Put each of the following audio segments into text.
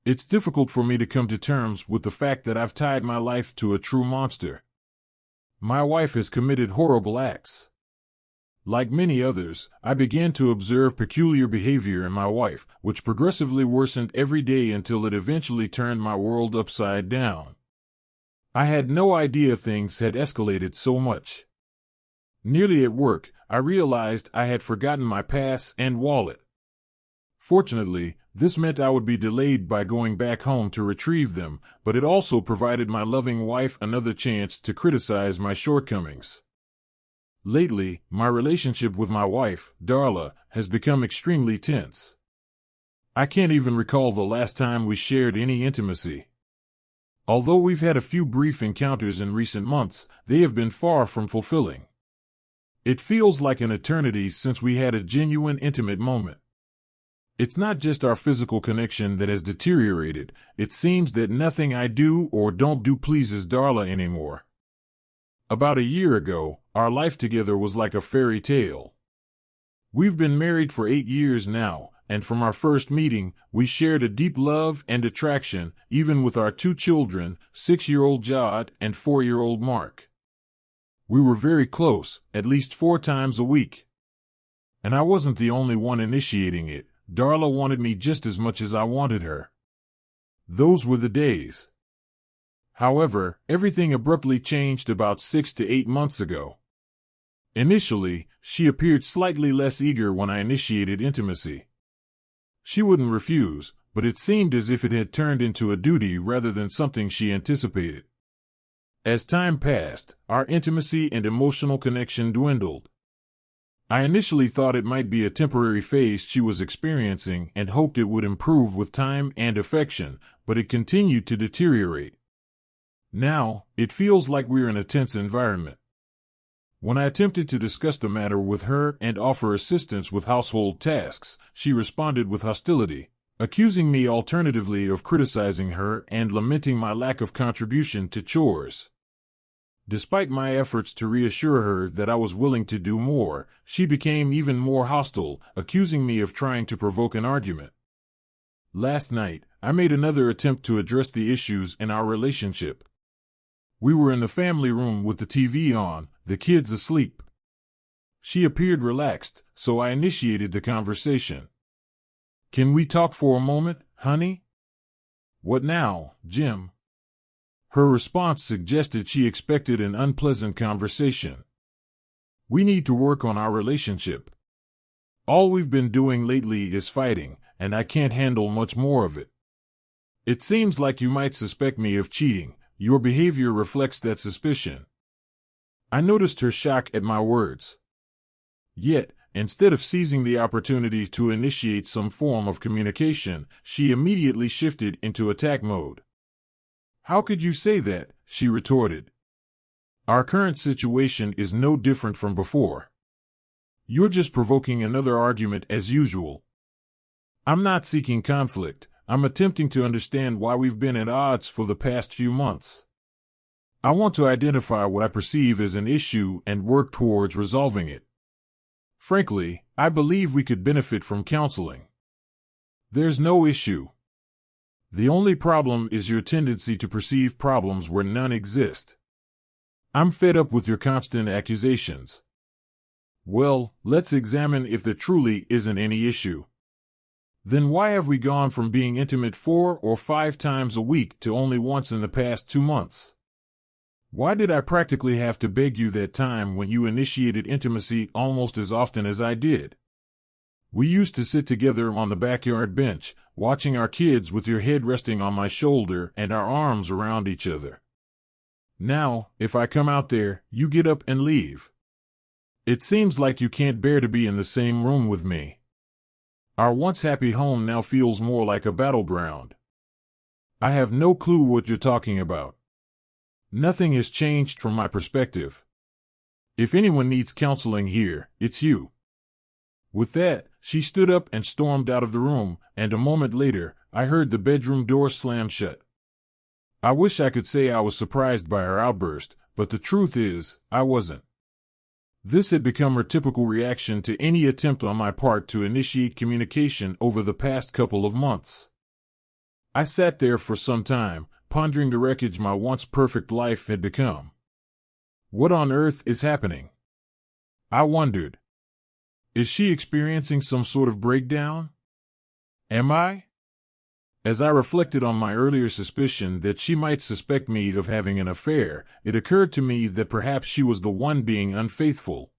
It's difficult for me to come to terms with the fact that I've tied my life to a true monster. My wife has committed horrible acts. Like many others, I began to observe peculiar behavior in my wife, which progressively worsened every day until it eventually turned my world upside down. I had no idea things had escalated so much. Nearly at work, I realized I had forgotten my pass and wallet. Fortunately, this meant I would be delayed by going back home to retrieve them, but it also provided my loving wife another chance to criticize my shortcomings. Lately, my relationship with my wife, Darla, has become extremely tense. I can't even recall the last time we shared any intimacy. Although we've had a few brief encounters in recent months, they have been far from fulfilling. It feels like an eternity since we had a genuine intimate moment. It's not just our physical connection that has deteriorated, it seems that nothing I do or don't do pleases Darla anymore. About a year ago, our life together was like a fairy tale. We've been married for 8 years now, and from our first meeting, we shared a deep love and attraction, even with our 2 children, 6-year-old Jod and 4-year-old Mark. We were very close, at least 4 times a week. And I wasn't the only one initiating it. Darla wanted me just as much as I wanted her. Those were the days. However, everything abruptly changed about 6 to 8 months ago. Initially, she appeared slightly less eager when I initiated intimacy. She wouldn't refuse, but it seemed as if it had turned into a duty rather than something she anticipated. As time passed, our intimacy and emotional connection dwindled. I initially thought it might be a temporary phase she was experiencing and hoped it would improve with time and affection, but it continued to deteriorate. Now, it feels like we're in a tense environment. When I attempted to discuss the matter with her and offer assistance with household tasks, she responded with hostility, accusing me alternatively of criticizing her and lamenting my lack of contribution to chores. Despite my efforts to reassure her that I was willing to do more, she became even more hostile, accusing me of trying to provoke an argument. Last night, I made another attempt to address the issues in our relationship. We were in the family room with the TV on, the kids asleep. She appeared relaxed, so I initiated the conversation. "Can we talk for a moment, honey?" "What now, Jim?" Her response suggested she expected an unpleasant conversation. "We need to work on our relationship. All we've been doing lately is fighting, and I can't handle much more of it. It seems like you might suspect me of cheating. Your behavior reflects that suspicion." I noticed her shock at my words. Yet, instead of seizing the opportunity to initiate some form of communication, she immediately shifted into attack mode. "How could you say that?" she retorted. "Our current situation is no different from before. You're just provoking another argument as usual." "I'm not seeking conflict. I'm attempting to understand why we've been at odds for the past few months. I want to identify what I perceive as an issue and work towards resolving it. Frankly, I believe we could benefit from counseling." "There's no issue. The only problem is your tendency to perceive problems where none exist. I'm fed up with your constant accusations." "Well, let's examine if there truly isn't any issue. Then why have we gone from being intimate 4 or 5 times a week to only once in the past 2 months? Why did I practically have to beg you that time when you initiated intimacy almost as often as I did? We used to sit together on the backyard bench, watching our kids with your head resting on my shoulder and our arms around each other. Now, if I come out there, you get up and leave. It seems like you can't bear to be in the same room with me. Our once happy home now feels more like a battleground. I have no clue what you're talking about. Nothing has changed from my perspective. If anyone needs counseling here, it's you." With that, she stood up and stormed out of the room, and a moment later, I heard the bedroom door slam shut. I wish I could say I was surprised by her outburst, but the truth is, I wasn't. This had become her typical reaction to any attempt on my part to initiate communication over the past couple of months. I sat there for some time, pondering the wreckage my once perfect life had become. What on earth is happening? I wondered. Is she experiencing some sort of breakdown? Am I? As I reflected on my earlier suspicion that she might suspect me of having an affair, it occurred to me that perhaps she was the one being unfaithful.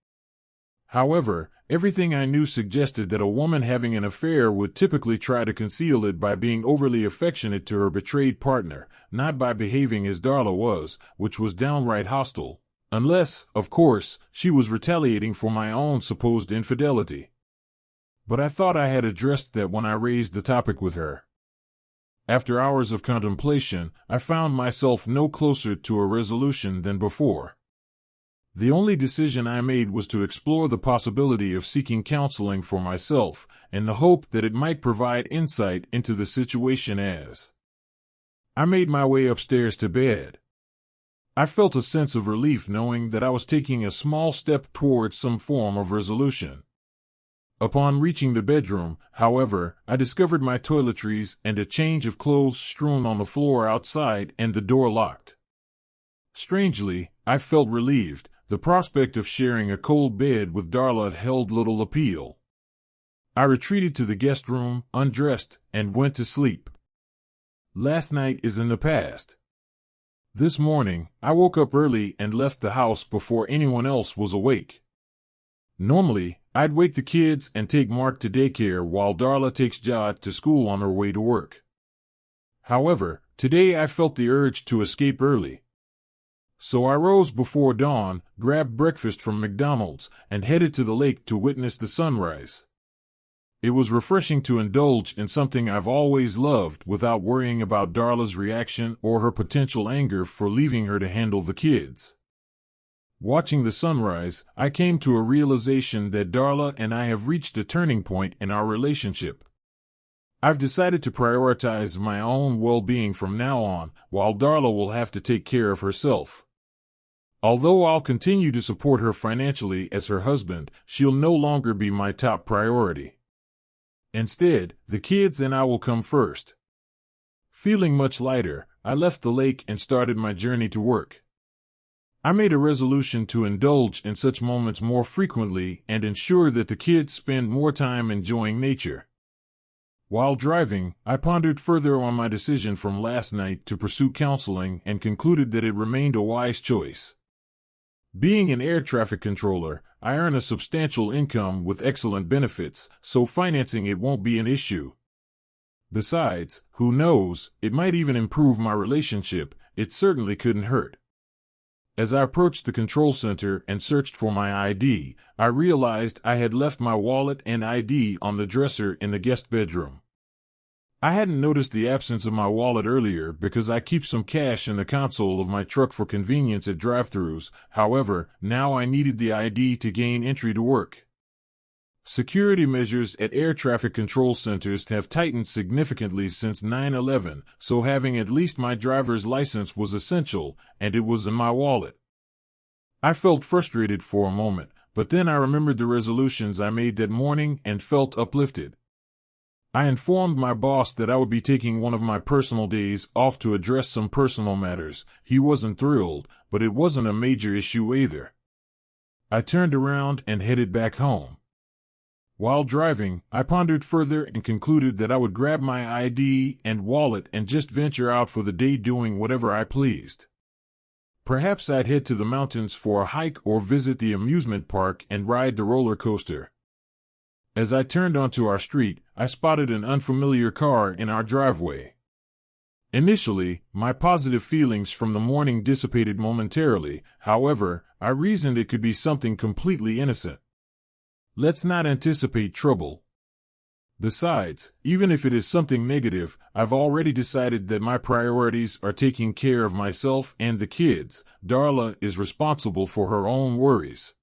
However, everything I knew suggested that a woman having an affair would typically try to conceal it by being overly affectionate to her betrayed partner, not by behaving as Darla was, which was downright hostile. Unless, of course, she was retaliating for my own supposed infidelity. But I thought I had addressed that when I raised the topic with her. After hours of contemplation, I found myself no closer to a resolution than before. The only decision I made was to explore the possibility of seeking counseling for myself, in the hope that it might provide insight into the situation as I made my way upstairs to bed. I felt a sense of relief knowing that I was taking a small step towards some form of resolution. Upon reaching the bedroom, however, I discovered my toiletries and a change of clothes strewn on the floor outside and the door locked. Strangely, I felt relieved. The prospect of sharing a cold bed with Darla held little appeal. I retreated to the guest room, undressed, and went to sleep. Last night is in the past. This morning, I woke up early and left the house before anyone else was awake. Normally, I'd wake the kids and take Mark to daycare while Darla takes Jad to school on her way to work. However, today I felt the urge to escape early. So I rose before dawn, grabbed breakfast from McDonald's, and headed to the lake to witness the sunrise. It was refreshing to indulge in something I've always loved without worrying about Darla's reaction or her potential anger for leaving her to handle the kids. Watching the sunrise, I came to a realization that Darla and I have reached a turning point in our relationship. I've decided to prioritize my own well-being from now on, while Darla will have to take care of herself. Although I'll continue to support her financially as her husband, she'll no longer be my top priority. Instead, the kids and I will come first. Feeling much lighter, I left the lake and started my journey to work. I made a resolution to indulge in such moments more frequently and ensure that the kids spend more time enjoying nature. While driving, I pondered further on my decision from last night to pursue counseling and concluded that it remained a wise choice. Being an air traffic controller, I earn a substantial income with excellent benefits, so financing it won't be an issue. Besides, who knows, it might even improve my relationship. It certainly couldn't hurt. As I approached the control center and searched for my ID, I realized I had left my wallet and ID on the dresser in the guest bedroom. I hadn't noticed the absence of my wallet earlier because I keep some cash in the console of my truck for convenience at drive-thrus. However, now I needed the ID to gain entry to work. Security measures at air traffic control centers have tightened significantly since 9/11, so having at least my driver's license was essential, and it was in my wallet. I felt frustrated for a moment, but then I remembered the resolutions I made that morning and felt uplifted. I informed my boss that I would be taking one of my personal days off to address some personal matters. He wasn't thrilled, but it wasn't a major issue either. I turned around and headed back home. While driving, I pondered further and concluded that I would grab my ID and wallet and just venture out for the day doing whatever I pleased. Perhaps I'd head to the mountains for a hike or visit the amusement park and ride the roller coaster. As I turned onto our street, I spotted an unfamiliar car in our driveway. Initially, my positive feelings from the morning dissipated momentarily. However, I reasoned it could be something completely innocent. Let's not anticipate trouble. Besides, even if it is something negative, I've already decided that my priorities are taking care of myself and the kids. Darla is responsible for her own worries.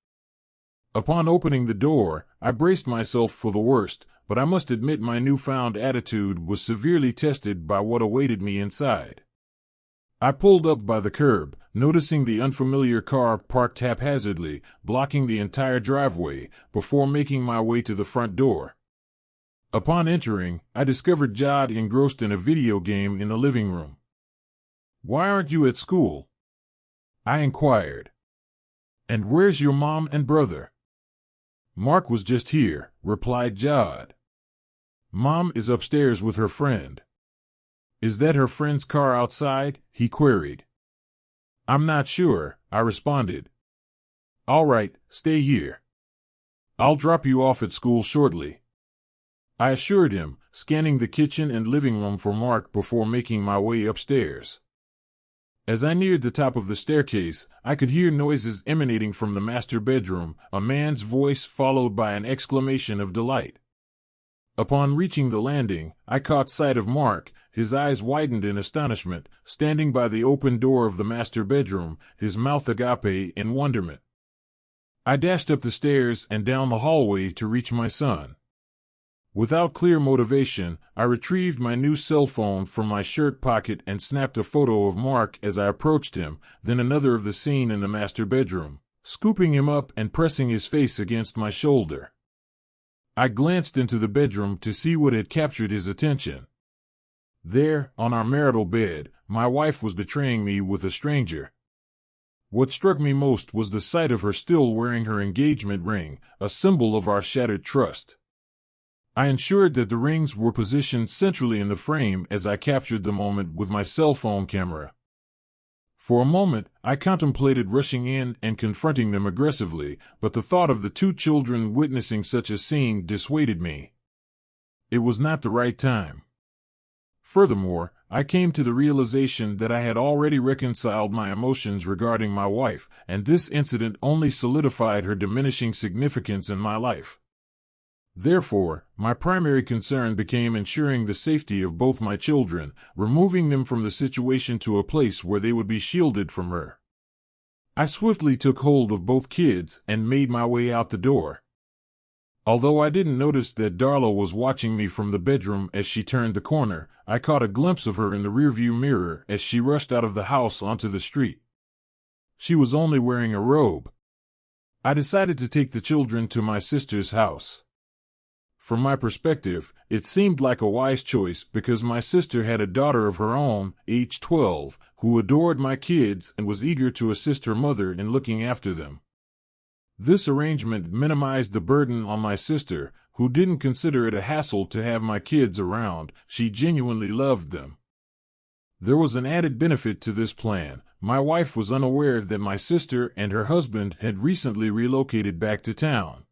Upon opening the door, I braced myself for the worst, but I must admit my newfound attitude was severely tested by what awaited me inside. I pulled up by the curb, noticing the unfamiliar car parked haphazardly, blocking the entire driveway, before making my way to the front door. Upon entering, I discovered Jod engrossed in a video game in the living room. "Why aren't you at school?" I inquired. "And where's your mom and brother?" "Mark was just here," replied Jod. "Mom is upstairs with her friend." "Is that her friend's car outside?" he queried. "I'm not sure," I responded. "All right, stay here. I'll drop you off at school shortly," I assured him, scanning the kitchen and living room for Mark before making my way upstairs. As I neared the top of the staircase, I could hear noises emanating from the master bedroom, a man's voice followed by an exclamation of delight. Upon reaching the landing, I caught sight of Mark, his eyes widened in astonishment, standing by the open door of the master bedroom, his mouth agape in wonderment. I dashed up the stairs and down the hallway to reach my son. Without clear motivation, I retrieved my new cell phone from my shirt pocket and snapped a photo of Mark as I approached him, then another of the scene in the master bedroom, scooping him up and pressing his face against my shoulder. I glanced into the bedroom to see what had captured his attention. There, on our marital bed, my wife was betraying me with a stranger. What struck me most was the sight of her still wearing her engagement ring, a symbol of our shattered trust. I ensured that the rings were positioned centrally in the frame as I captured the moment with my cell phone camera. For a moment, I contemplated rushing in and confronting them aggressively, but the thought of the two children witnessing such a scene dissuaded me. It was not the right time. Furthermore, I came to the realization that I had already reconciled my emotions regarding my wife, and this incident only solidified her diminishing significance in my life. Therefore, my primary concern became ensuring the safety of both my children, removing them from the situation to a place where they would be shielded from her. I swiftly took hold of both kids and made my way out the door. Although I didn't notice that Darla was watching me from the bedroom as she turned the corner, I caught a glimpse of her in the rearview mirror as she rushed out of the house onto the street. She was only wearing a robe. I decided to take the children to my sister's house. From my perspective, it seemed like a wise choice because my sister had a daughter of her own, age 12, who adored my kids and was eager to assist her mother in looking after them. This arrangement minimized the burden on my sister, who didn't consider it a hassle to have my kids around. She genuinely loved them. There was an added benefit to this plan. My wife was unaware that my sister and her husband had recently relocated back to town.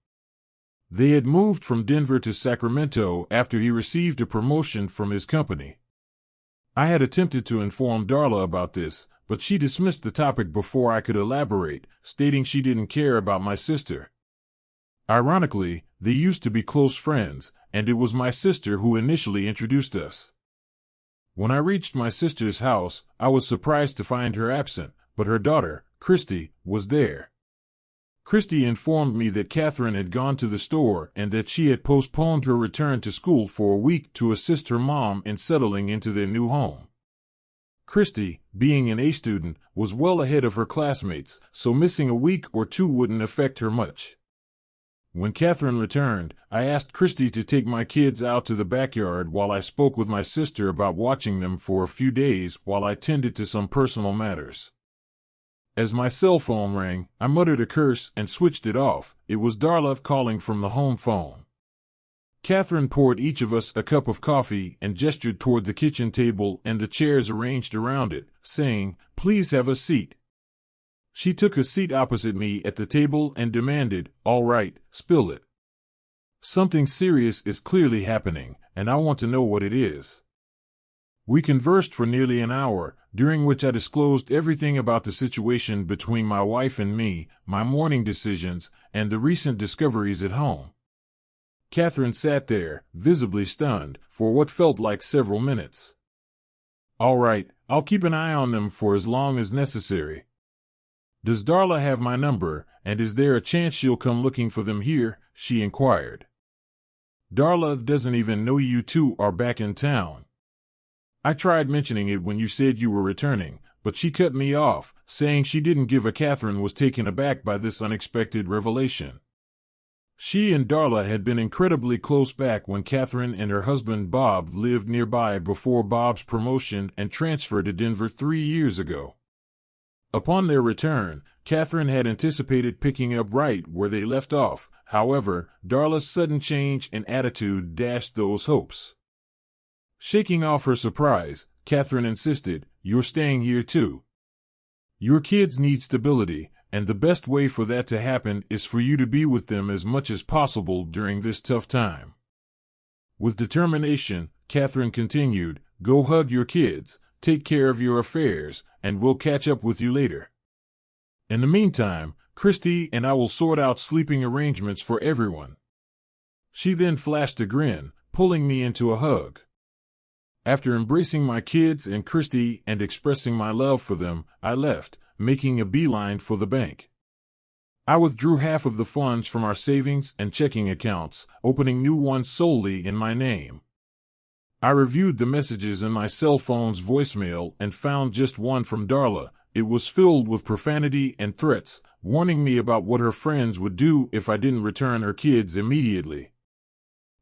They had moved from Denver to Sacramento after he received a promotion from his company. I had attempted to inform Darla about this, but she dismissed the topic before I could elaborate, stating she didn't care about my sister. Ironically, they used to be close friends, and it was my sister who initially introduced us. When I reached my sister's house, I was surprised to find her absent, but her daughter, Christy, was there. Christy informed me that Catherine had gone to the store and that she had postponed her return to school for a week to assist her mom in settling into their new home. Christy, being an A student, was well ahead of her classmates, so missing a week or two wouldn't affect her much. When Catherine returned, I asked Christy to take my kids out to the backyard while I spoke with my sister about watching them for a few days while I tended to some personal matters. As my cell phone rang, I muttered a curse and switched it off. It was Darla calling from the home phone. Catherine poured each of us a cup of coffee and gestured toward the kitchen table and the chairs arranged around it, saying, "Please have a seat." She took a seat opposite me at the table and demanded, "All right, spill it. Something serious is clearly happening, and I want to know what it is." We conversed for nearly an hour, during which I disclosed everything about the situation between my wife and me, my morning decisions, and the recent discoveries at home. Catherine sat there, visibly stunned, for what felt like several minutes. "All right, I'll keep an eye on them for as long as necessary. Does Darla have my number, and is there a chance she'll come looking for them here?" she inquired. "Darla doesn't even know you two are back in town. I tried mentioning it when you said you were returning, but she cut me off, saying she didn't give a Catherine was taken aback by this unexpected revelation. She and Darla had been incredibly close back when Catherine and her husband Bob lived nearby before Bob's promotion and transfer to Denver 3 years ago. Upon their return, Catherine had anticipated picking up right where they left off. However, Darla's sudden change in attitude dashed those hopes. Shaking off her surprise, Catherine insisted, "You're staying here too. Your kids need stability, and the best way for that to happen is for you to be with them as much as possible during this tough time." With determination, Catherine continued, "Go hug your kids, take care of your affairs, and we'll catch up with you later. In the meantime, Christy and I will sort out sleeping arrangements for everyone." She then flashed a grin, pulling me into a hug. After embracing my kids and Christy and expressing my love for them, I left, making a beeline for the bank. I withdrew half of the funds from our savings and checking accounts, opening new ones solely in my name. I reviewed the messages in my cell phone's voicemail and found just one from Darla. It was filled with profanity and threats, warning me about what her friends would do if I didn't return her kids immediately.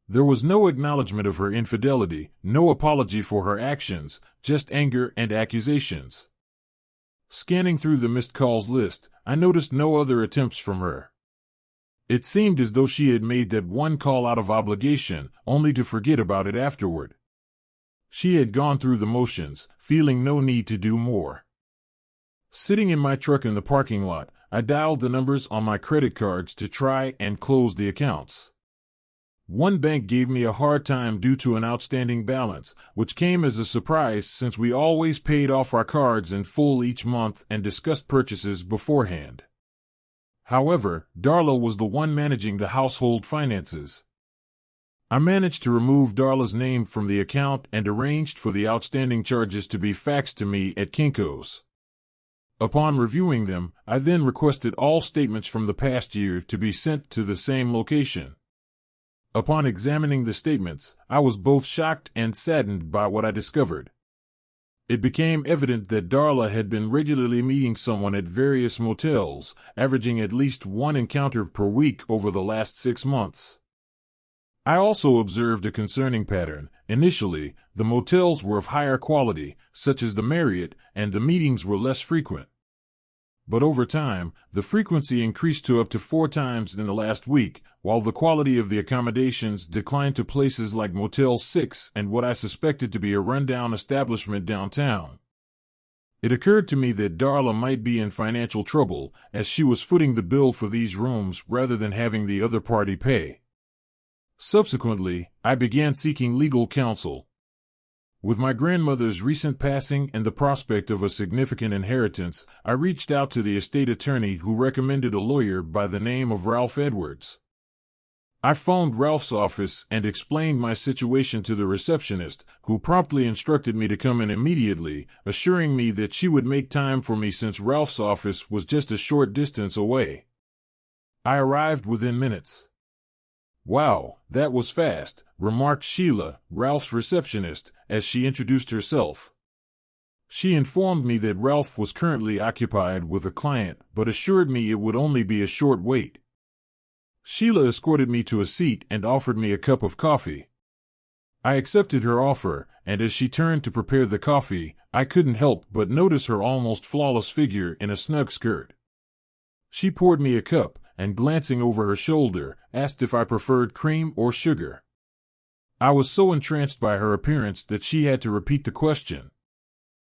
There was no acknowledgement of her infidelity, no apology for her actions, just anger and accusations. Scanning through the missed calls list, I noticed no other attempts from her. It seemed as though she had made that one call out of obligation, only to forget about it afterward. She had gone through the motions, feeling no need to do more. Sitting in my truck in the parking lot, I dialed the numbers on my credit cards to try and close the accounts. One bank gave me a hard time due to an outstanding balance, which came as a surprise since we always paid off our cards in full each month and discussed purchases beforehand. However, Darla was the one managing the household finances. I managed to remove Darla's name from the account and arranged for the outstanding charges to be faxed to me at Kinko's. Upon reviewing them, I then requested all statements from the past year to be sent to the same location. Upon examining the statements, I was both shocked and saddened by what I discovered. It became evident that Darla had been regularly meeting someone at various motels, averaging at least one encounter per week over the last 6 months. I also observed a concerning pattern. Initially, the motels were of higher quality, such as the Marriott, and the meetings were less frequent. But over time, the frequency increased to up to 4 times in the last week, while the quality of the accommodations declined to places like Motel 6 and what I suspected to be a rundown establishment downtown. It occurred to me that Darla might be in financial trouble, as she was footing the bill for these rooms rather than having the other party pay. Subsequently, I began seeking legal counsel. With my grandmother's recent passing and the prospect of a significant inheritance, I reached out to the estate attorney who recommended a lawyer by the name of Ralph Edwards. I phoned Ralph's office and explained my situation to the receptionist, who promptly instructed me to come in immediately, assuring me that she would make time for me since Ralph's office was just a short distance away. I arrived within minutes. "Wow, that was fast," remarked Sheila, Ralph's receptionist, as she introduced herself. She informed me that Ralph was currently occupied with a client, but assured me it would only be a short wait. Sheila escorted me to a seat and offered me a cup of coffee. I accepted her offer, and as she turned to prepare the coffee, I couldn't help but notice her almost flawless figure in a snug skirt. She poured me a cup, and glancing over her shoulder, asked if I preferred cream or sugar. I was so entranced by her appearance that she had to repeat the question.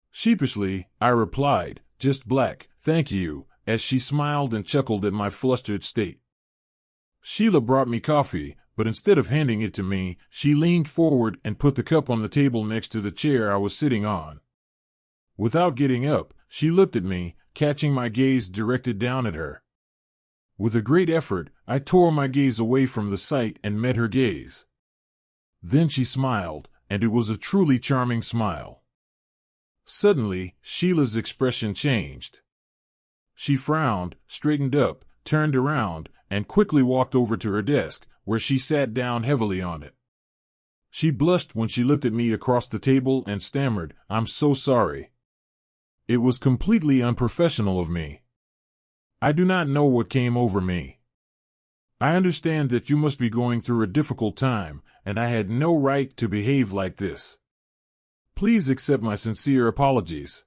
Sheepishly, I replied, "Just black, thank you," as she smiled and chuckled at my flustered state. Sheila brought me coffee, but instead of handing it to me, she leaned forward and put the cup on the table next to the chair I was sitting on. Without getting up, she looked at me, catching my gaze directed down at her. With a great effort, I tore my gaze away from the sight and met her gaze. Then she smiled, and it was a truly charming smile. Suddenly, Sheila's expression changed. She frowned, straightened up, turned around, and quickly walked over to her desk, where she sat down heavily on it. She blushed when she looked at me across the table and stammered, "I'm so sorry. It was completely unprofessional of me. I do not know what came over me." I understand that you must be going through a difficult time, and I had no right to behave like this. Please accept my sincere apologies.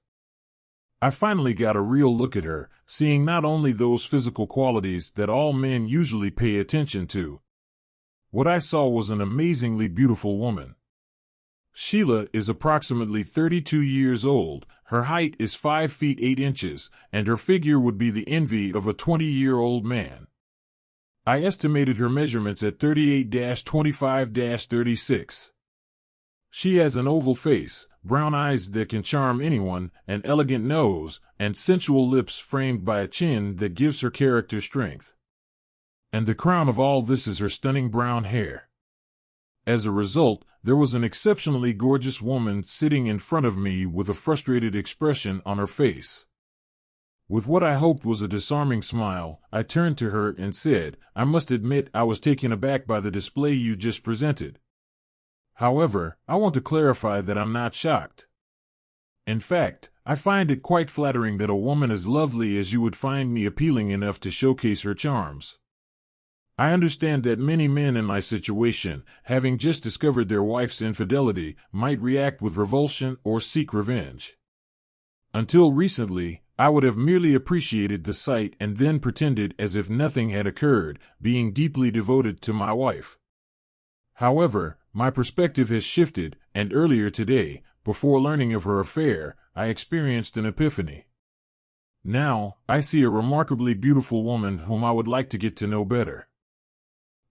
I finally got a real look at her, seeing not only those physical qualities that all men usually pay attention to. What I saw was an amazingly beautiful woman. Sheila is approximately 32 years old, her height is 5 feet 8 inches, and her figure would be the envy of a 20-year-old man. I estimated her measurements at 38-25-36. She has an oval face, brown eyes that can charm anyone, an elegant nose, and sensual lips framed by a chin that gives her character strength. And the crown of all this is her stunning brown hair. As a result, there was an exceptionally gorgeous woman sitting in front of me with a frustrated expression on her face. With what I hoped was a disarming smile, I turned to her and said, "I must admit I was taken aback by the display you just presented. However, I want to clarify that I'm not shocked. In fact, I find it quite flattering that a woman as lovely as you would find me appealing enough to showcase her charms. I understand that many men in my situation, having just discovered their wife's infidelity, might react with revulsion or seek revenge. Until recently, I would have merely appreciated the sight and then pretended as if nothing had occurred, being deeply devoted to my wife. However, my perspective has shifted, and earlier today, before learning of her affair, I experienced an epiphany. Now, I see a remarkably beautiful woman whom I would like to get to know better.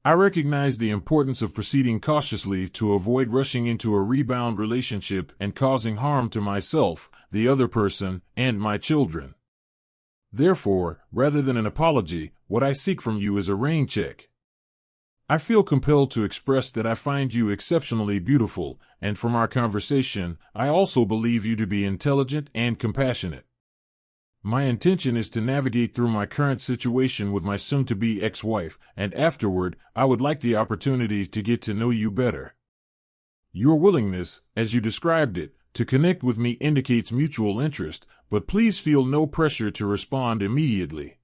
I recognize the importance of proceeding cautiously to avoid rushing into a rebound relationship and causing harm to myself, the other person, and my children. Therefore, rather than an apology, what I seek from you is a rain check. I feel compelled to express that I find you exceptionally beautiful, and from our conversation, I also believe you to be intelligent and compassionate. My intention is to navigate through my current situation with my soon-to-be ex-wife, and afterward, I would like the opportunity to get to know you better. Your willingness, as you described it, to connect with me indicates mutual interest, but please feel no pressure to respond immediately."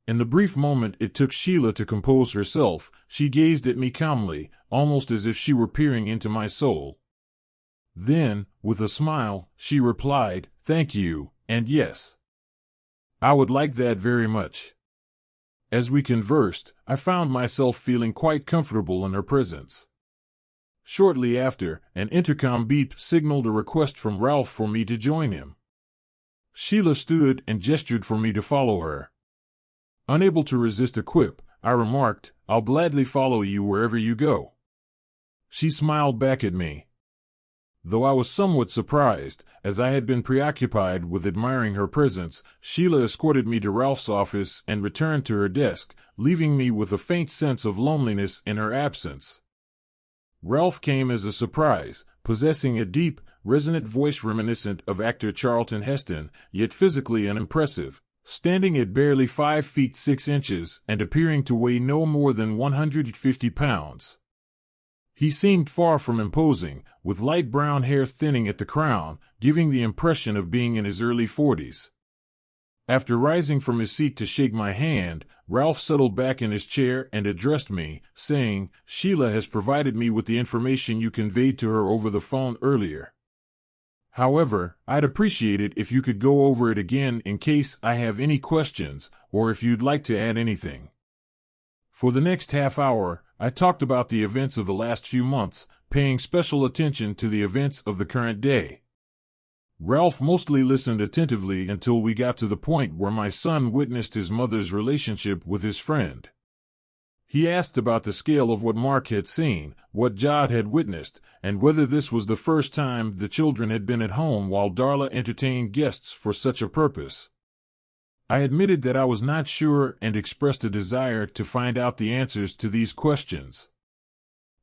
In the brief moment it took Sheila to compose herself, she gazed at me calmly, almost as if she were peering into my soul. Then, with a smile, she replied, "Thank you, and yes. I would like that very much." As we conversed, I found myself feeling quite comfortable in her presence. Shortly after, an intercom beep signaled a request from Ralph for me to join him. Sheila stood and gestured for me to follow her. Unable to resist a quip, I remarked, "I'll gladly follow you wherever you go." She smiled back at me. Though I was somewhat surprised, as I had been preoccupied with admiring her presence, Sheila escorted me to Ralph's office and returned to her desk, leaving me with a faint sense of loneliness in her absence. Ralph came as a surprise, possessing a deep, resonant voice reminiscent of actor Charlton Heston, yet physically unimpressive, standing at barely 5 feet 6 inches and appearing to weigh no more than 150 pounds. He seemed far from imposing, with light brown hair thinning at the crown, giving the impression of being in his early 40s. After rising from his seat to shake my hand, Ralph settled back in his chair and addressed me, saying, "Sheila has provided me with the information you conveyed to her over the phone earlier. However, I'd appreciate it if you could go over it again in case I have any questions, or if you'd like to add anything." For the next half hour, I talked about the events of the last few months, paying special attention to the events of the current day. Ralph mostly listened attentively until we got to the point where my son witnessed his mother's relationship with his friend. He asked about the scale of what Mark had seen, what Jod had witnessed, and whether this was the first time the children had been at home while Darla entertained guests for such a purpose. I admitted that I was not sure and expressed a desire to find out the answers to these questions.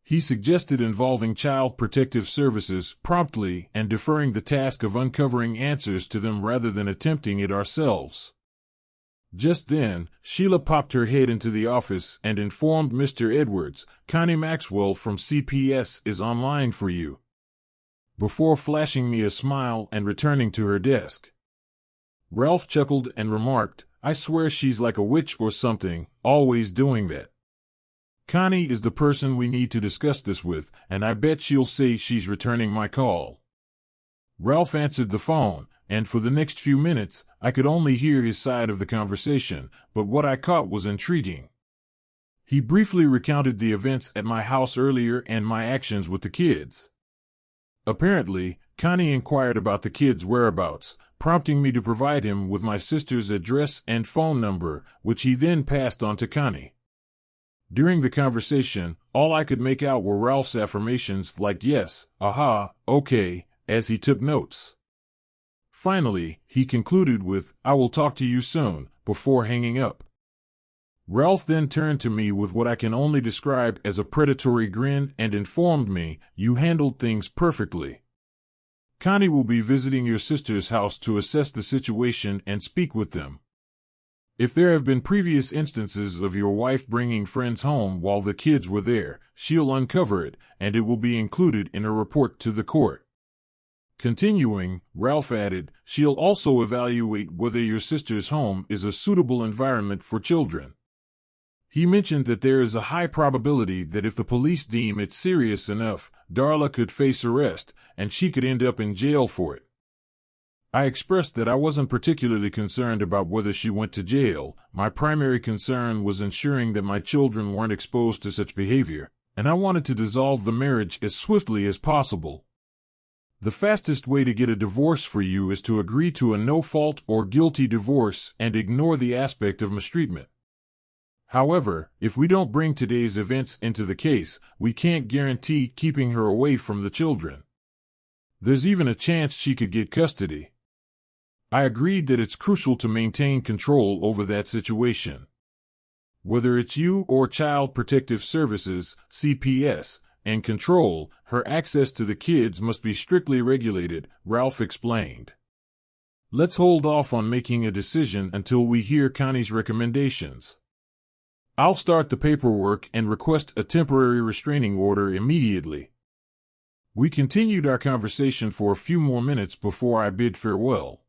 He suggested involving Child Protective Services promptly and deferring the task of uncovering answers to them rather than attempting it ourselves. Just then, Sheila popped her head into the office and informed Mr. Edwards, "Connie Maxwell from CPS is online for you," before flashing me a smile and returning to her desk. Ralph chuckled and remarked, "I swear she's like a witch or something, always doing that." Connie is the person we need to discuss this with, and I bet she'll say she's returning my call. Ralph answered the phone, and for the next few minutes, I could only hear his side of the conversation, but what I caught was intriguing. He briefly recounted the events at my house earlier and my actions with the kids. Apparently, Connie inquired about the kids' whereabouts, prompting me to provide him with my sister's address and phone number, which he then passed on to Connie. During the conversation, all I could make out were Ralph's affirmations like yes, aha, okay, as he took notes. Finally, he concluded with, "I will talk to you soon," before hanging up. Ralph then turned to me with what I can only describe as a predatory grin and informed me, "You handled things perfectly. Connie will be visiting your sister's house to assess the situation and speak with them. If there have been previous instances of your wife bringing friends home while the kids were there, she'll uncover it, and it will be included in her report to the court." Continuing, Ralph added, "She'll also evaluate whether your sister's home is a suitable environment for children." He mentioned that there is a high probability that if the police deem it serious enough, Darla could face arrest, and she could end up in jail for it. I expressed that I wasn't particularly concerned about whether she went to jail. My primary concern was ensuring that my children weren't exposed to such behavior, and I wanted to dissolve the marriage as swiftly as possible. The fastest way to get a divorce for you is to agree to a no-fault or guilty divorce and ignore the aspect of mistreatment. However, if we don't bring today's events into the case, we can't guarantee keeping her away from the children. There's even a chance she could get custody. I agreed that it's crucial to maintain control over that situation. Whether it's you or Child Protective Services, CPS, and control, her access to the kids must be strictly regulated, Ralph explained. Let's hold off on making a decision until we hear Connie's recommendations. I'll start the paperwork and request a temporary restraining order immediately. We continued our conversation for a few more minutes before I bid farewell.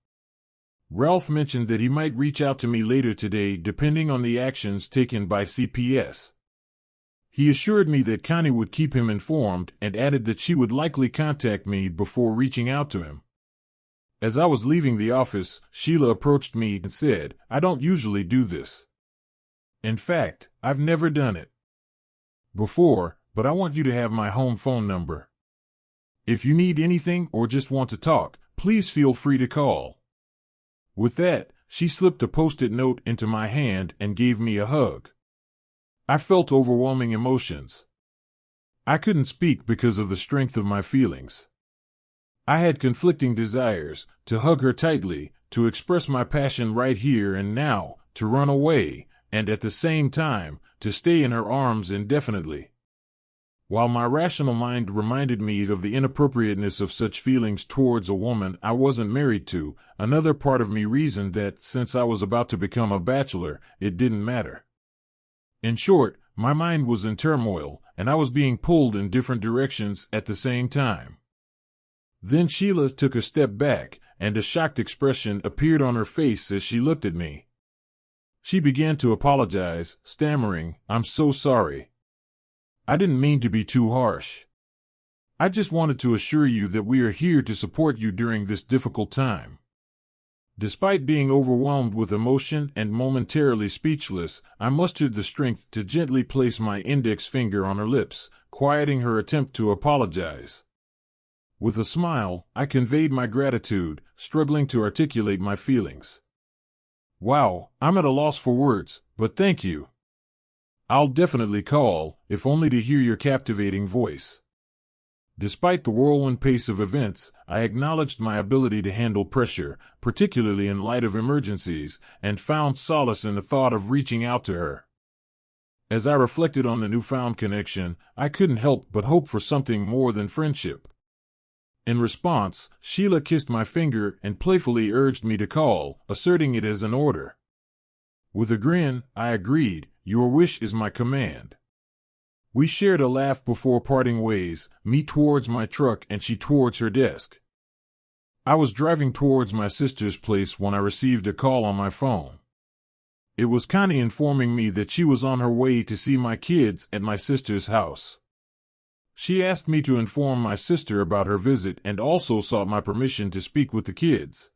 Ralph mentioned that he might reach out to me later today depending on the actions taken by CPS. He assured me that Connie would keep him informed and added that she would likely contact me before reaching out to him. As I was leaving the office, Sheila approached me and said, "I don't usually do this. In fact, I've never done it before, but I want you to have my home phone number. If you need anything or just want to talk, please feel free to call." With that, she slipped a Post-it note into my hand and gave me a hug. I felt overwhelming emotions. I couldn't speak because of the strength of my feelings. I had conflicting desires, to hug her tightly, to express my passion right here and now, to run away, and at the same time, to stay in her arms indefinitely. While my rational mind reminded me of the inappropriateness of such feelings towards a woman I wasn't married to, another part of me reasoned that, since I was about to become a bachelor, it didn't matter. In short, my mind was in turmoil, and I was being pulled in different directions at the same time. Then Sheila took a step back, and a shocked expression appeared on her face as she looked at me. She began to apologize, stammering, "I'm so sorry. I didn't mean to be too harsh. I just wanted to assure you that we are here to support you during this difficult time." Despite being overwhelmed with emotion and momentarily speechless, I mustered the strength to gently place my index finger on her lips, quieting her attempt to apologize. With a smile, I conveyed my gratitude, struggling to articulate my feelings. "Wow, I'm at a loss for words, but thank you. I'll definitely call, if only to hear your captivating voice." Despite the whirlwind pace of events, I acknowledged my ability to handle pressure, particularly in light of emergencies, and found solace in the thought of reaching out to her. As I reflected on the newfound connection, I couldn't help but hope for something more than friendship. In response, Sheila kissed my finger and playfully urged me to call, asserting it as an order. With a grin, I agreed, "Your wish is my command." We shared a laugh before parting ways, me towards my truck and she towards her desk. I was driving towards my sister's place when I received a call on my phone. It was Connie informing me that she was on her way to see my kids at my sister's house. She asked me to inform my sister about her visit and also sought my permission to speak with the kids.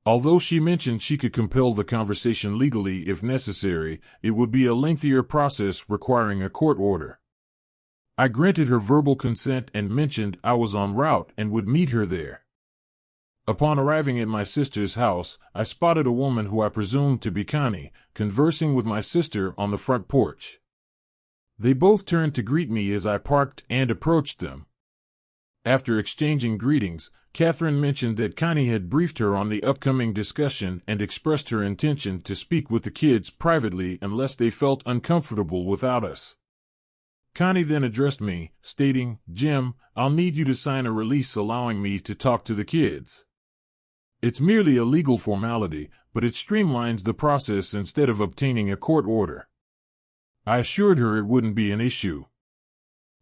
Although she mentioned she could compel the conversation legally if necessary, it would be a lengthier process requiring a court order. I granted her verbal consent and mentioned I was en route and would meet her there. Upon arriving at my sister's house, I spotted a woman who I presumed to be Connie, conversing with my sister on the front porch. They both turned to greet me as I parked and approached them. After exchanging greetings, Catherine mentioned that Connie had briefed her on the upcoming discussion and expressed her intention to speak with the kids privately unless they felt uncomfortable without us. Connie then addressed me, stating, "Jim, I'll need you to sign a release allowing me to talk to the kids. It's merely a legal formality, but it streamlines the process instead of obtaining a court order." I assured her it wouldn't be an issue.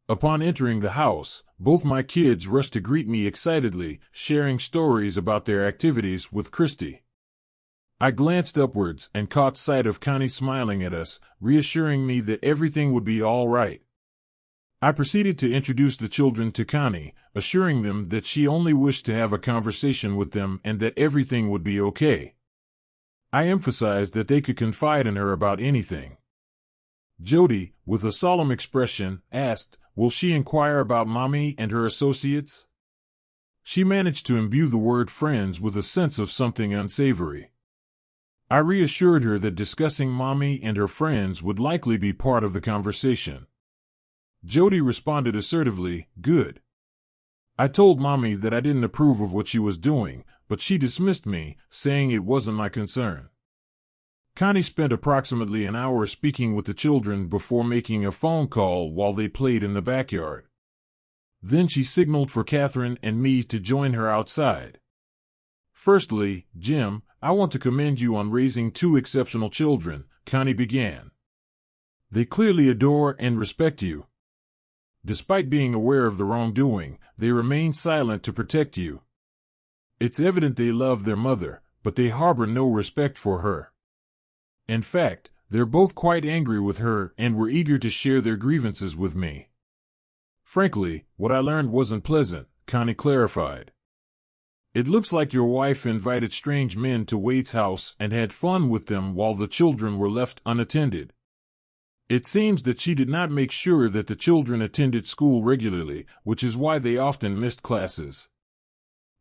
Upon entering the house, both my kids rushed to greet me excitedly, sharing stories about their activities with Christy. I glanced upwards and caught sight of Connie smiling at us, reassuring me that everything would be all right. I proceeded to introduce the children to Connie, assuring them that she only wished to have a conversation with them and that everything would be okay. I emphasized that they could confide in her about anything. Jody, with a solemn expression, asked, "Will she inquire about Mommy and her associates?" She managed to imbue the word friends with a sense of something unsavory. I reassured her that discussing Mommy and her friends would likely be part of the conversation. Jody responded assertively, "Good." I told Mommy that I didn't approve of what she was doing, but she dismissed me, saying it wasn't my concern. Connie spent approximately an hour speaking with the children before making a phone call while they played in the backyard. Then she signaled for Catherine and me to join her outside. "Firstly, Jim, I want to commend you on raising two exceptional children," Connie began. "They clearly adore and respect you. Despite being aware of the wrongdoing, they remain silent to protect you. It's evident they love their mother, but they harbor no respect for her. In fact, they're both quite angry with her and were eager to share their grievances with me. Frankly, what I learned wasn't pleasant," Connie clarified. "It looks like your wife invited strange men to Wade's house and had fun with them while the children were left unattended. It seems that she did not make sure that the children attended school regularly, which is why they often missed classes.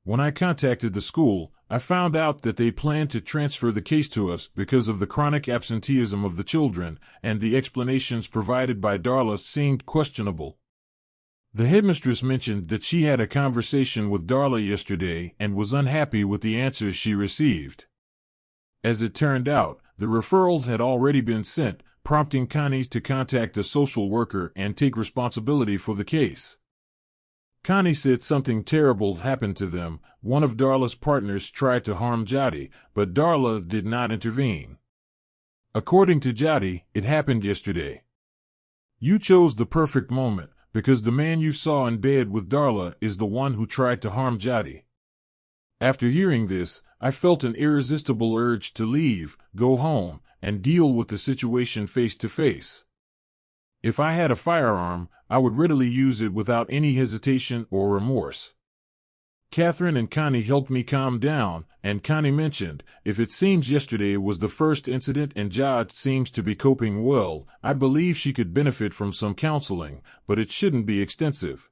When I contacted the school, I found out that they planned to transfer the case to us because of the chronic absenteeism of the children, and the explanations provided by Darla seemed questionable. The headmistress mentioned that she had a conversation with Darla yesterday and was unhappy with the answers she received. As it turned out, the referrals had already been sent, prompting Connie to contact a social worker and take responsibility for the case. Connie said something terrible happened to them. One of Darla's partners tried to harm Jody, but Darla did not intervene. According to Jody, it happened yesterday. You chose the perfect moment, because the man you saw in bed with Darla is the one who tried to harm Jody. After hearing this, I felt an irresistible urge to leave, go home, and deal with the situation face to face. If I had a firearm, I would readily use it without any hesitation or remorse. Catherine and Connie helped me calm down, and Connie mentioned, "If it seems yesterday was the first incident and Jod seems to be coping well, I believe she could benefit from some counseling, but it shouldn't be extensive.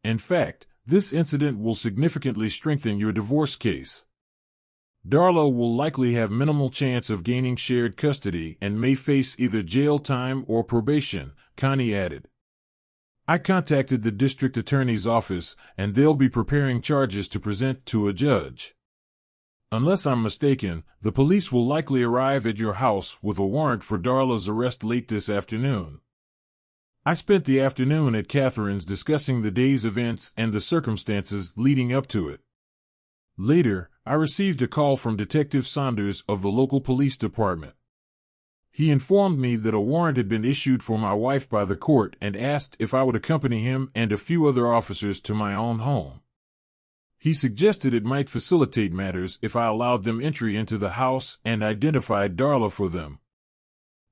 In fact, this incident will significantly strengthen your divorce case. Darla will likely have minimal chance of gaining shared custody and may face either jail time or probation," Connie added. "I contacted the district attorney's office, and they'll be preparing charges to present to a judge. Unless I'm mistaken, the police will likely arrive at your house with a warrant for Darla's arrest late this afternoon." I spent the afternoon at Catherine's discussing the day's events and the circumstances leading up to it. Later, I received a call from Detective Saunders of the local police department. He informed me that a warrant had been issued for my wife by the court and asked if I would accompany him and a few other officers to my own home. He suggested it might facilitate matters if I allowed them entry into the house and identified Darla for them.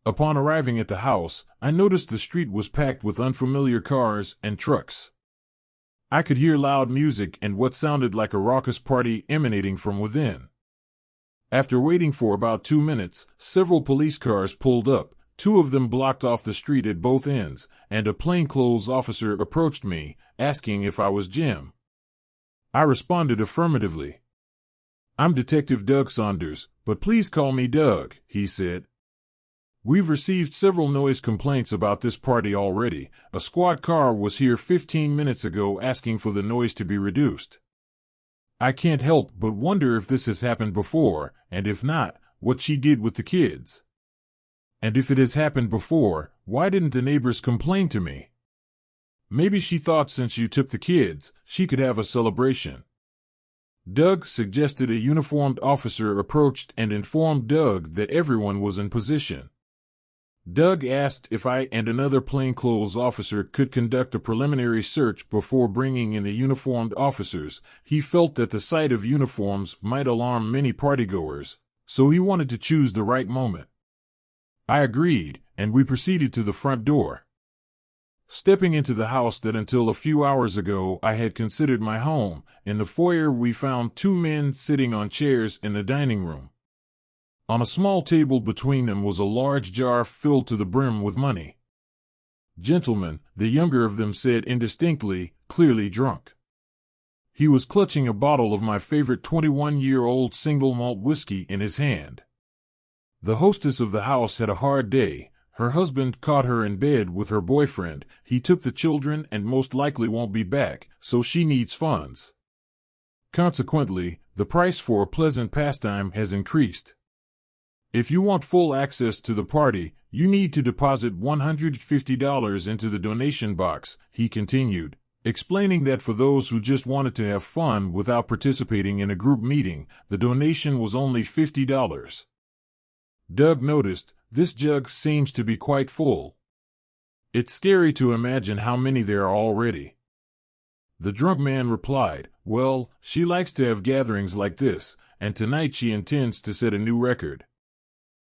Upon arriving at the house, I noticed the street was packed with unfamiliar cars and trucks. I could hear loud music and what sounded like a raucous party emanating from within. After waiting for about 2 minutes, several police cars pulled up. 2 of them blocked off the street at both ends, and a plainclothes officer approached me, asking if I was Jim. I responded affirmatively. "I'm Detective Doug Saunders, but please call me Doug," he said. "We've received several noise complaints about this party already. A squad car was here 15 minutes ago asking for the noise to be reduced. I can't help but wonder if this has happened before, and if not, what she did with the kids. And if it has happened before, why didn't the neighbors complain to me? Maybe she thought since you took the kids, she could have a celebration." Doug suggested a uniformed officer approached and informed Doug that everyone was in position. Doug asked if I and another plainclothes officer could conduct a preliminary search before bringing in the uniformed officers. He felt that the sight of uniforms might alarm many partygoers, so he wanted to choose the right moment. I agreed, and we proceeded to the front door. Stepping into the house that until a few hours ago I had considered my home, in the foyer we found 2 men sitting on chairs in the dining room. On a small table between them was a large jar filled to the brim with money. "Gentlemen," the younger of them said indistinctly, clearly drunk. He was clutching a bottle of my favorite 21-year-old single malt whiskey in his hand. The hostess of the house had a hard day. Her husband caught her in bed with her boyfriend. He took the children and most likely won't be back, so she needs funds. Consequently, the price for a pleasant pastime has increased. If you want full access to the party, you need to deposit $150 into the donation box, he continued, explaining that for those who just wanted to have fun without participating in a group meeting, the donation was only $50. Doug noticed, "This jug seems to be quite full. It's scary to imagine how many there are already." The drunk man replied, "Well, she likes to have gatherings like this, and tonight she intends to set a new record.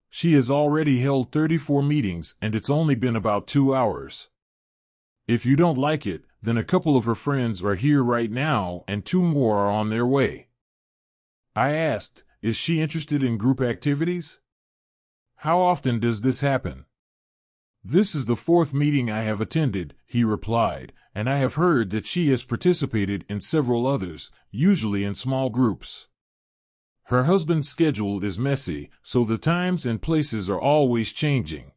She has already held 34 meetings and it's only been about 2 hours. If you don't like it, then a couple of her friends are here right now and 2 more are on their way." I asked, "Is she interested in group activities? How often does this happen?" "This is the 4th meeting I have attended," he replied, "and I have heard that she has participated in several others, usually in small groups. Her husband's schedule is messy, so the times and places are always changing."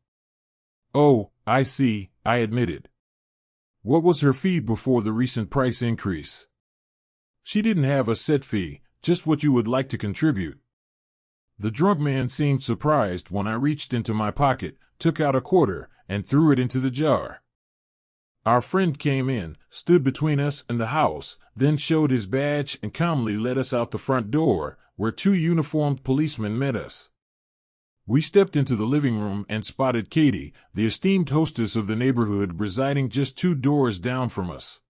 "Oh, I see," I admitted. "What was her fee before the recent price increase?" "She didn't have a set fee, just what you would like to contribute." The drunk man seemed surprised when I reached into my pocket, took out a quarter, and threw it into the jar. Our friend came in, stood between us and the house, then showed his badge and calmly led us out the front door, where 2 uniformed policemen met us. We stepped into the living room and spotted Katie, the esteemed hostess of the neighborhood, residing just 2 doors down from us.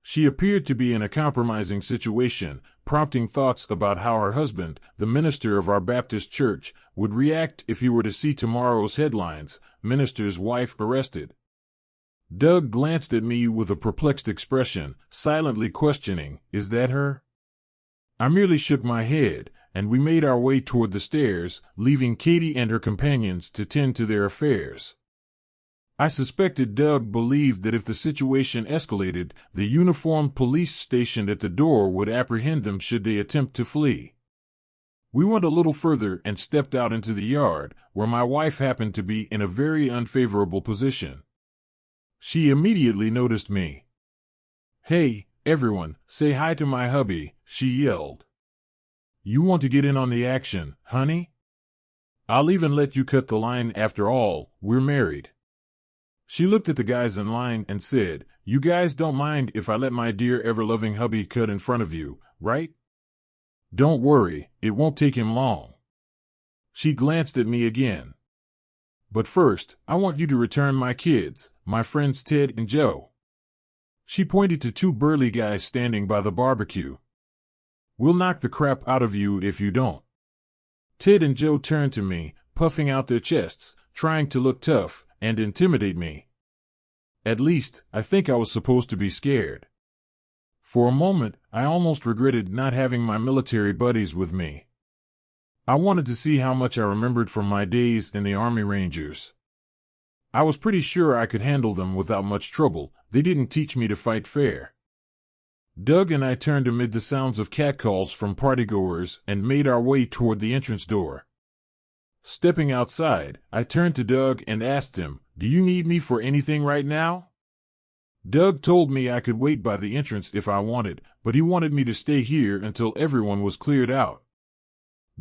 She appeared to be in a compromising situation, prompting thoughts about how her husband, the minister of our Baptist church, would react if he were to see tomorrow's headlines, "Minister's Wife Arrested." Doug glanced at me with a perplexed expression, silently questioning, "Is that her?" I merely shook my head, and we made our way toward the stairs, leaving Katie and her companions to tend to their affairs. I suspected Doug believed that if the situation escalated, the uniformed police stationed at the door would apprehend them should they attempt to flee. We went a little further and stepped out into the yard, where my wife happened to be in a very unfavorable position. She immediately noticed me. "Hey, everyone, say hi to my hubby," she yelled. "You want to get in on the action, honey? I'll even let you cut the line after all, we're married." She looked at the guys in line and said, "You guys don't mind if I let my dear ever-loving hubby cut in front of you, right? Don't worry, it won't take him long." She glanced at me again. "But first, I want you to return my kids, my friends Ted and Joe." She pointed to 2 burly guys standing by the barbecue. We'll knock the crap out of you if you don't." Ted and Joe turned to me, puffing out their chests, trying to look tough and intimidate me. At least, I think I was supposed to be scared. For a moment, I almost regretted not having my military buddies with me. I wanted to see how much I remembered from my days in the Army Rangers. I was pretty sure I could handle them without much trouble. They didn't teach me to fight fair. Doug and I turned amid the sounds of catcalls from partygoers and made our way toward the entrance door. Stepping outside, I turned to Doug and asked him, "Do you need me for anything right now?" Doug told me I could wait by the entrance if I wanted, but he wanted me to stay here until everyone was cleared out.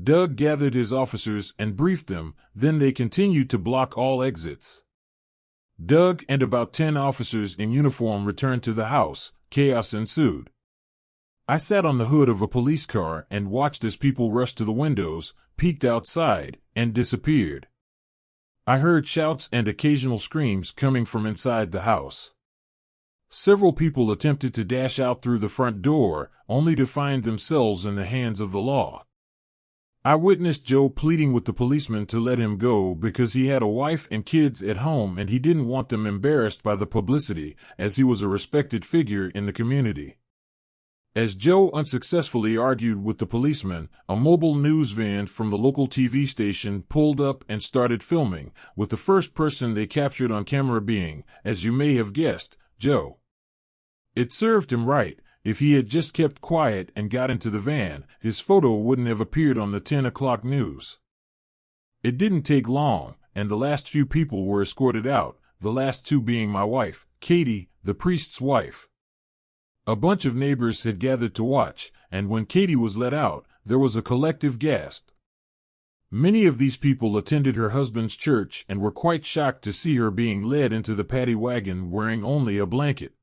Doug gathered his officers and briefed them, then they continued to block all exits. Doug and about 10 officers in uniform returned to the house. Chaos ensued. I sat on the hood of a police car and watched as people rushed to the windows, peeked outside, and disappeared. I heard shouts and occasional screams coming from inside the house. Several people attempted to dash out through the front door, only to find themselves in the hands of the law. I witnessed Joe pleading with the policeman to let him go because he had a wife and kids at home and he didn't want them embarrassed by the publicity, as he was a respected figure in the community. As Joe unsuccessfully argued with the policeman, a mobile news van from the local TV station pulled up and started filming, with the first person they captured on camera being, as you may have guessed, Joe. It served him right. If he had just kept quiet and got into the van, his photo wouldn't have appeared on the 10 o'clock news. It didn't take long, and the last few people were escorted out, the last two being my wife, Katie, the priest's wife. A bunch of neighbors had gathered to watch, and when Katie was let out, there was a collective gasp. Many of these people attended her husband's church and were quite shocked to see her being led into the paddy wagon wearing only a blanket.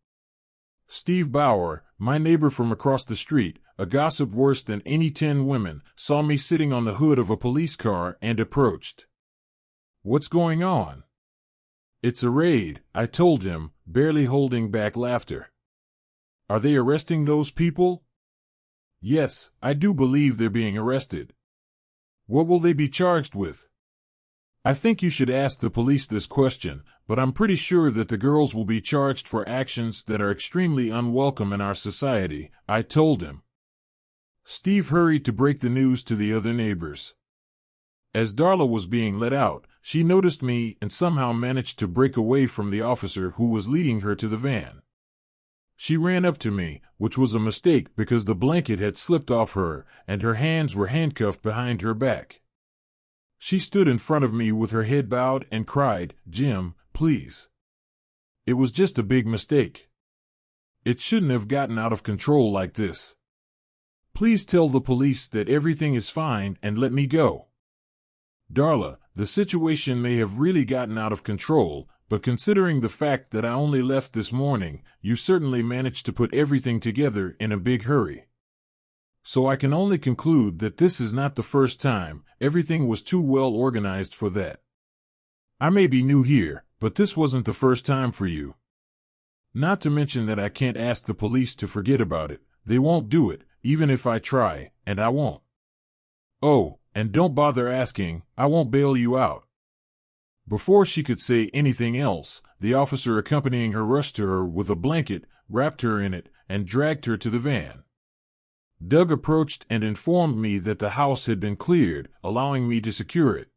Steve Bauer, my neighbor from across the street, a gossip worse than any 10 women, saw me sitting on the hood of a police car and approached. "What's going on?" "It's a raid," I told him, barely holding back laughter. "Are they arresting those people?" "Yes, I do believe they're being arrested." "What will they be charged with?" "I think you should ask the police this question, but I'm pretty sure that the girls will be charged for actions that are extremely unwelcome in our society," I told him. Steve hurried to break the news to the other neighbors. As Darla was being let out, she noticed me and somehow managed to break away from the officer who was leading her to the van. She ran up to me, which was a mistake because the blanket had slipped off her, and her hands were handcuffed behind her back. She stood in front of me with her head bowed and cried, "Jim, please. It was just a big mistake. It shouldn't have gotten out of control like this. Please tell the police that everything is fine and let me go." "Darla, the situation may have really gotten out of control, but considering the fact that I only left this morning, you certainly managed to put everything together in a big hurry. So I can only conclude that this is not the first time. Everything was too well organized for that. I may be new here, but this wasn't the first time for you. Not to mention that I can't ask the police to forget about it. They won't do it, even if I try, and I won't. Oh, and don't bother asking, I won't bail you out." Before she could say anything else, the officer accompanying her rushed to her with a blanket, wrapped her in it, and dragged her to the van. Doug approached and informed me that the house had been cleared, allowing me to secure it.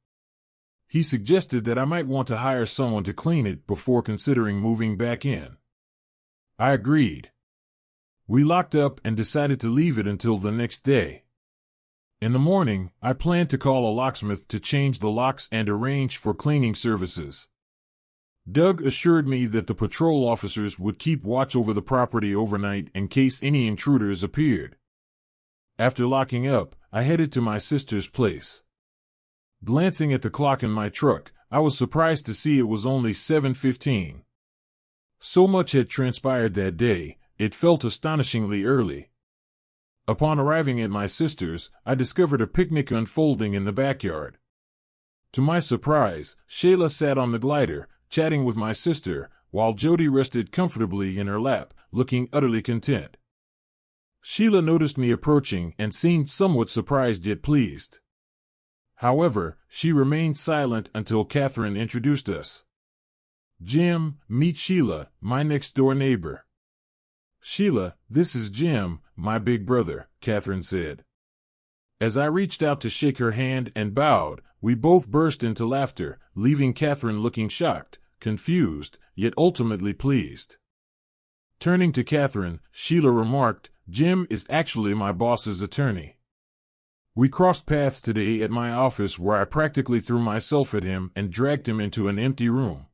He suggested that I might want to hire someone to clean it before considering moving back in. I agreed. We locked up and decided to leave it until the next day. In the morning, I planned to call a locksmith to change the locks and arrange for cleaning services. Doug assured me that the patrol officers would keep watch over the property overnight in case any intruders appeared. After locking up, I headed to my sister's place. Glancing at the clock in my truck, I was surprised to see it was only 7:15. So much had transpired that day, it felt astonishingly early. Upon arriving at my sister's, I discovered a picnic unfolding in the backyard. To my surprise, Shayla sat on the glider, chatting with my sister, while Jody rested comfortably in her lap, looking utterly content. Sheila noticed me approaching and seemed somewhat surprised yet pleased. However, she remained silent until Catherine introduced us. Jim, meet Sheila, my next-door neighbor. Sheila, this is Jim, my big brother, Catherine said. As I reached out to shake her hand and bowed, we both burst into laughter, leaving Catherine looking shocked, confused, yet ultimately pleased. Turning to Catherine, Sheila remarked, Jim is actually my boss's attorney. We crossed paths today at my office where I practically threw myself at him and dragged him into an empty room.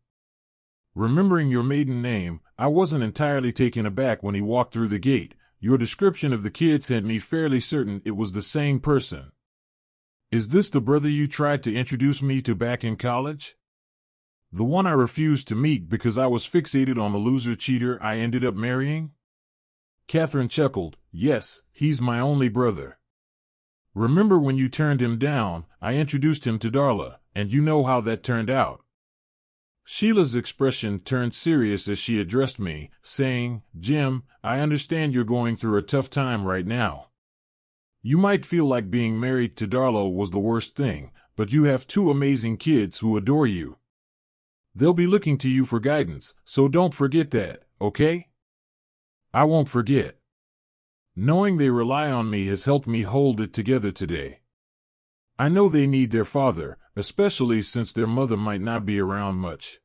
Remembering your maiden name, I wasn't entirely taken aback when he walked through the gate. Your description of the kids had me fairly certain it was the same person. Is this the brother you tried to introduce me to back in college? The one I refused to meet because I was fixated on the loser cheater I ended up marrying? Catherine chuckled. Yes, he's my only brother. Remember when you turned him down, I introduced him to Darla, and you know how that turned out. Sheila's expression turned serious as she addressed me, saying, Jim, I understand you're going through a tough time right now. You might feel like being married to Darla was the worst thing, but you have two amazing kids who adore you. They'll be looking to you for guidance, so don't forget that, okay? I won't forget. Knowing they rely on me has helped me hold it together today. I know they need their father, especially since their mother might not be around much.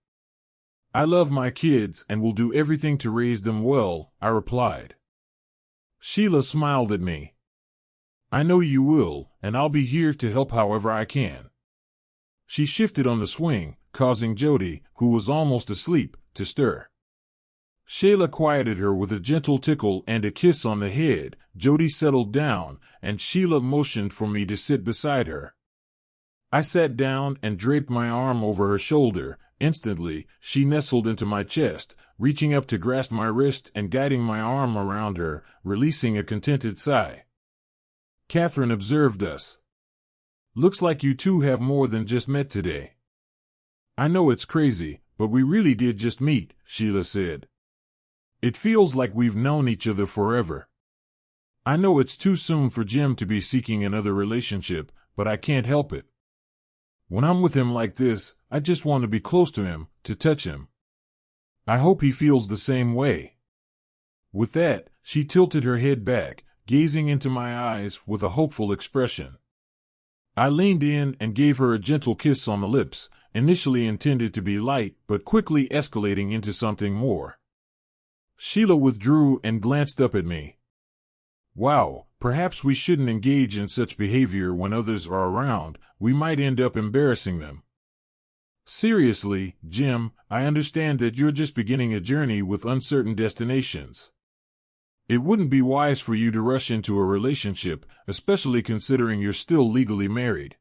I love my kids and will do everything to raise them well, I replied. Sheila smiled at me. I know you will, and I'll be here to help however I can. She shifted on the swing, causing Jody, who was almost asleep, to stir. Sheila quieted her with a gentle tickle and a kiss on the head. Jody settled down, and Sheila motioned for me to sit beside her. I sat down and draped my arm over her shoulder. Instantly, she nestled into my chest, reaching up to grasp my wrist and guiding my arm around her, releasing a contented sigh. Catherine observed us. Looks like you two have more than just met today. I know it's crazy, but we really did just meet, Sheila said. It feels like we've known each other forever. I know it's too soon for Jim to be seeking another relationship, but I can't help it. When I'm with him like this, I just want to be close to him, to touch him. I hope he feels the same way. With that, she tilted her head back, gazing into my eyes with a hopeful expression. I leaned in and gave her a gentle kiss on the lips, initially intended to be light but quickly escalating into something more. Sheila withdrew and glanced up at me. Wow, perhaps we shouldn't engage in such behavior when others are around. We might end up embarrassing them. Seriously, Jim, I understand that you're just beginning a journey with uncertain destinations. It wouldn't be wise for you to rush into a relationship, especially considering you're still legally married.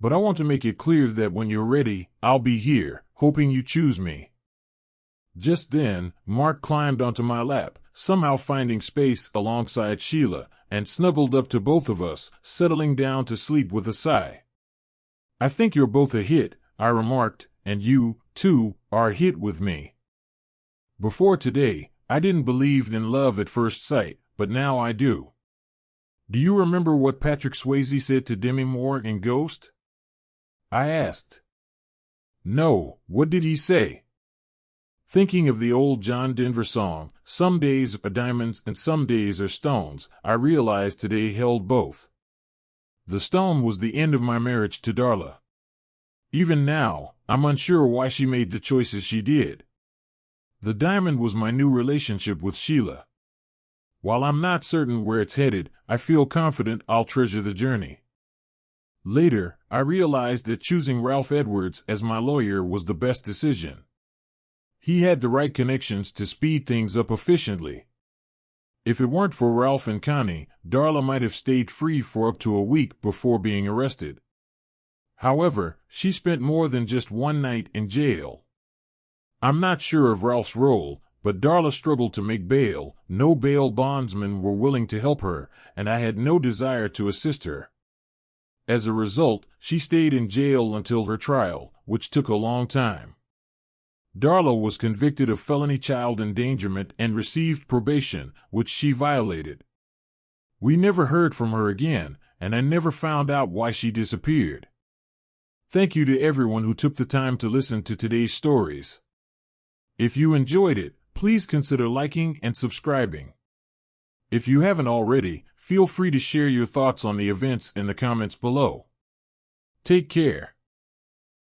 But I want to make it clear that when you're ready, I'll be here, hoping you choose me. Just then, Mark climbed onto my lap, somehow finding space alongside Sheila, and snuggled up to both of us, settling down to sleep with a sigh. I think you're both a hit, I remarked, and you, too, are a hit with me. Before today, I didn't believe in love at first sight, but now I do. Do you remember what Patrick Swayze said to Demi Moore in Ghost? I asked. No, what did he say? Thinking of the old John Denver song, Some Days Are Diamonds and Some Days Are Stones, I realized today held both. The stone was the end of my marriage to Darla. Even now, I'm unsure why she made the choices she did. The diamond was my new relationship with Sheila. While I'm not certain where it's headed, I feel confident I'll treasure the journey. Later, I realized that choosing Ralph Edwards as my lawyer was the best decision. He had the right connections to speed things up efficiently. If it weren't for Ralph and Connie, Darla might have stayed free for up to a week before being arrested. However, she spent more than just one night in jail. I'm not sure of Ralph's role, but Darla struggled to make bail. No bail bondsmen were willing to help her, and I had no desire to assist her. As a result, she stayed in jail until her trial, which took a long time. Darla was convicted of felony child endangerment and received probation, which she violated. We never heard from her again, and I never found out why she disappeared. Thank you to everyone who took the time to listen to today's stories. If you enjoyed it, please consider liking and subscribing. If you haven't already, feel free to share your thoughts on the events in the comments below. Take care.